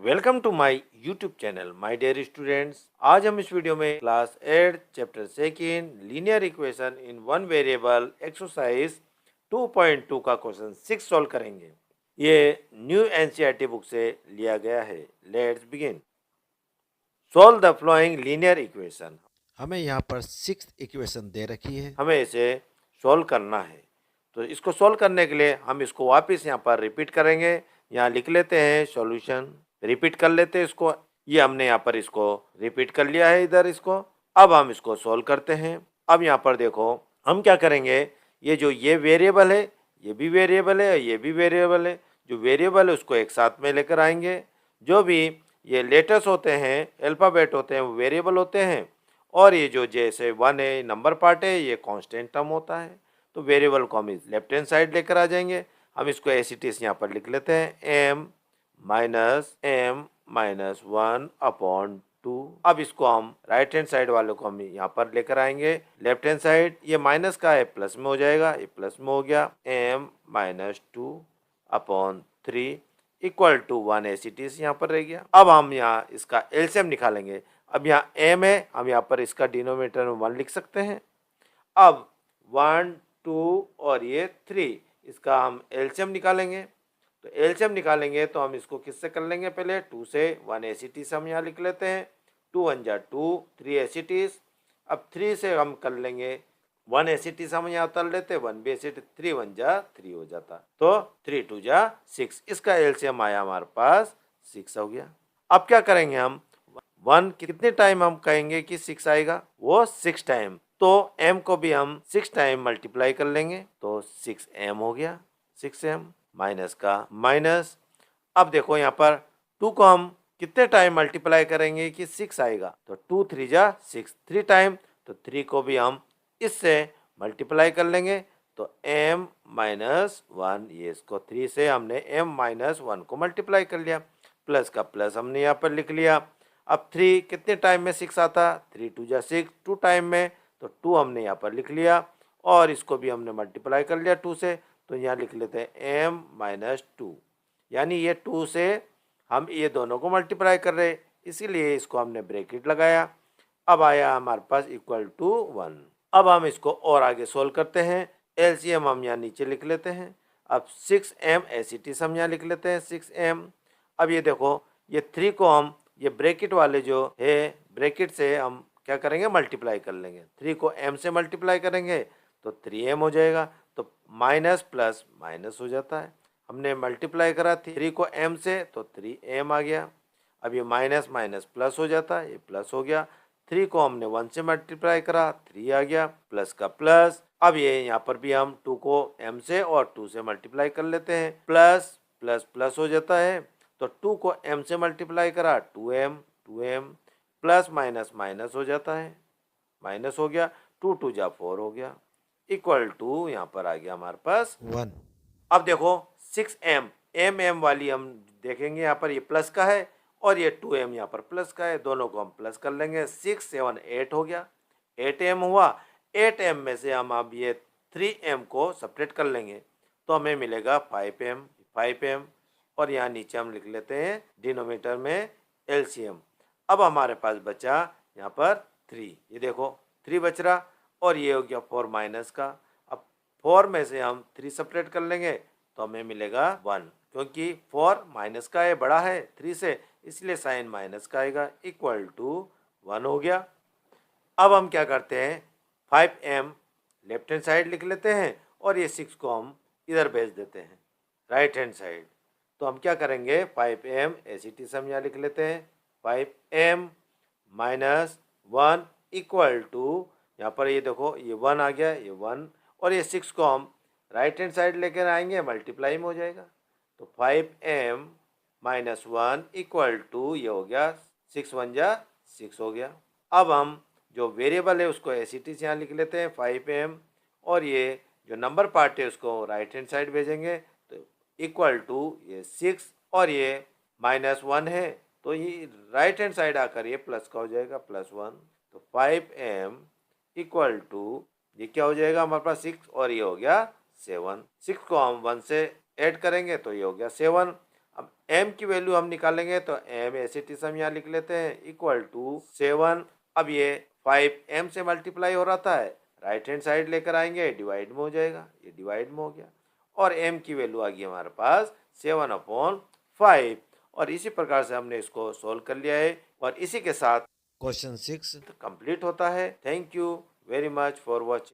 Welcome to my YouTube channel my dear students. आज हम इस वीडियो में class 8 chapter second linear equation in one variable exercise 2.2 का question 6 solve करेंगे। ये न्यू एनसीईआरटी बुक से लिया गया है। Let's begin. Solve the flowing linear equation. हमें यहाँ पर 6th इक्वेशन दे रखी है। हमें इसे सॉल्व करना है, तो इसको सॉल्व करने के लिए हम इसको वापस यहाँ पर रिपीट करेंगे। यहाँ लिख लेते हैं सॉल्यूशन, रिपीट कर लेते हैं इसको। ये हमने यहाँ पर इसको रिपीट कर लिया है इधर इसको। अब हम इसको सॉल्व करते हैं। अब यहाँ पर देखो हम क्या करेंगे, ये वेरिएबल है, ये भी वेरिएबल है, ये भी वेरिएबल है। जो वेरिएबल है उसको एक साथ में लेकर आएंगे। जो भी ये लेटर्स होते हैं, अल्फ़ाबेट होते हैं, वो वेरिएबल होते हैं। और ये जो जैसे 1 है नंबर पार्ट है, ये कांस्टेंट टर्म होता है। तो वेरिएबल को हम लेफ्ट हैंड साइड लेकर आ जाएंगे। हम इसको एस इट इज यहाँ पर लिख लेते हैं m-1/2। अब इसको हम राइट हैंड साइड वालों को हम यहाँ पर लेकर आएंगे लेफ्ट हैंड साइड। ये माइनस का है, प्लस में हो जाएगा, ये प्लस में हो गया। m-2/3 equal to 1 as it is यहाँ पर रह गया। अब हम यहाँ इसका एलसीएम निकालेंगे। अब यहाँ m है, हम यहाँ पर इसका डिनोमिनेटर में 1 लिख सकते हैं। अब 1, 2 और ये 3, इसका हम एलसीएम निकालेंगे। तो एलसीएम निकालेंगे तो हम इसको किससे कर लेंगे, पहले 2 से 1 एसिटी से हम यहाँ लिख लेते हैं। 2 1 जा 2, 3 एसिटीज। अब 3 से हम कर लेंगे 1 एसिटीज, हम यहाँ उतार लेते हैं 1 भी एसिटी। 3 1 जा 3 हो जाता, तो 3 2 जा 6। इसका एलसीएम आया हमारे पास 6 हो गया। अब क्या करेंगे हम, 1 कितने टाइम हम कहेंगे कि 6 आएगा, वो 6 टाइम। तो m को भी हम 6 टाइम मल्टीप्लाई कर लेंगे, तो 6m हो गया। 6m माइनस का माइनस। अब देखो यहाँ पर 2 को हम कितने टाइम मल्टीप्लाई करेंगे कि 6 आएगा, तो 2 3 जा 6, 3 टाइम। तो 3 को भी हम इससे मल्टीप्लाई कर लेंगे, तो m-1, ये इसको 3 से हमने m-1 को मल्टीप्लाई कर लिया। प्लस का प्लस हमने यहाँ पर लिख लिया। अब 3 कितने टाइम में 6 आता, 3 2 जा 6, 2 टाइम में, तो 2 हमने यहाँ पर लिख लिया। और इसको भी हमने मल्टीप्लाई कर लिया 2 से, तो यहाँ लिख लेते हैं m-2। यानी ये 2 से हम ये दोनों को मल्टीप्लाई कर रहे, इसीलिए इसको हमने ब्रैकेट लगाया। अब आया हमारे पास इक्वल टू 1। अब हम इसको और आगे सोल्व करते हैं। एलसीएम हम यहाँ नीचे लिख लेते हैं। अब 6m एसिटीज हम यहाँ लिख लेते हैं 6m। अब ये देखो, ये 3 को हम ये ब्रैकेट वाले जो है ब्रैकेट से हम क्या करेंगे, मल्टीप्लाई कर लेंगे। 3 को m से मल्टीप्लाई करेंगे तो 3m हो जाएगा। तो माइनस प्लस माइनस हो जाता है। हमने मल्टीप्लाई करा 3 को m से, तो 3m आ गया। अब ये माइनस माइनस प्लस हो जाता है, ये प्लस हो गया। 3 को हमने 1 से मल्टीप्लाई करा, 3 आ गया, प्लस का प्लस। अब ये यहाँ पर भी हम 2 को m से और 2 से मल्टीप्लाई कर लेते हैं, प्लस प्लस प्लस हो जाता है। तो 2 को m से मल्टीप्लाई करा, 2m प्लस माइनस माइनस हो जाता है, माइनस हो गया। 2 2 जा 4 हो गया, इक्वल टू यहाँ पर आ गया हमारे पास 1। अब देखो 6m, m वाली हम देखेंगे यहाँ पर, ये प्लस का है और ये 2m यहाँ पर प्लस का है। दोनों को हम प्लस कर लेंगे। 6 7 8 हो गया, 8m हुआ। 8m में से हम अब ये 3m को सपरेट कर लेंगे, तो हमें मिलेगा 5m। और यहाँ नीचे हम लिख लेते हैं डिनोमिनेटर में एलसीएम। अब हमारे पास बचा यहाँ पर 3, ये देखो 3 बच रहा, और ये हो गया 4 माइनस का। अब 4 में से हम 3 सेपरेट कर लेंगे, तो हमें मिलेगा 1, क्योंकि 4 माइनस का है, बड़ा है 3 से, इसलिए साइन माइनस का आएगा, इक्वल टू 1 हो गया। अब हम क्या करते हैं, 5m लेफ्ट हैंड साइड लिख लेते हैं, और ये 6 को हम इधर भेज देते हैं राइट हैंड साइड। तो हम क्या करेंगे, 5m एसिटी हम यहाँ लिख लेते हैं, 5m-1 इक्वल टू, यहाँ पर ये देखो ये 1 आ गया, ये 1, और ये 6 को हम राइट हैंड साइड लेकर आएंगे, मल्टीप्लाई में हो जाएगा। तो 5m-1 इक्वल टू, ये हो गया 6 1 जा 6 हो गया। अब हम जो वेरिएबल है उसको एसिटीज यहाँ लिख लेते हैं 5m, और ये जो नंबर पार्ट है उसको राइट हैंड साइड भेजेंगे, तो इक्वल टू ये 6 और ये -1 है, तो ये राइट हैंड साइड आकर ये प्लस का हो जाएगा, +1। तो 5m इक्वल टू, ये क्या हो जाएगा हमारे पास 6, और ये हो गया 7। 6 को हम 1 से ऐड करेंगे तो ये हो गया 7। अब m की वैल्यू हम निकालेंगे तो m एसिटिस हम यहाँ लिख लेते हैं इक्वल टू 7। अब ये 5m से मल्टीप्लाई हो रहा था, राइट हैंड साइड लेकर आएंगे, डिवाइड में हो जाएगा, ये डिवाइड में हो गया और m की वैल्यू आ गई हमारे पास 7/5। और इसी प्रकार से हमने इसको सोल्व कर लिया है और इसी के साथ क्वेश्चन 6 कंप्लीट होता है। Thank you very much for watching.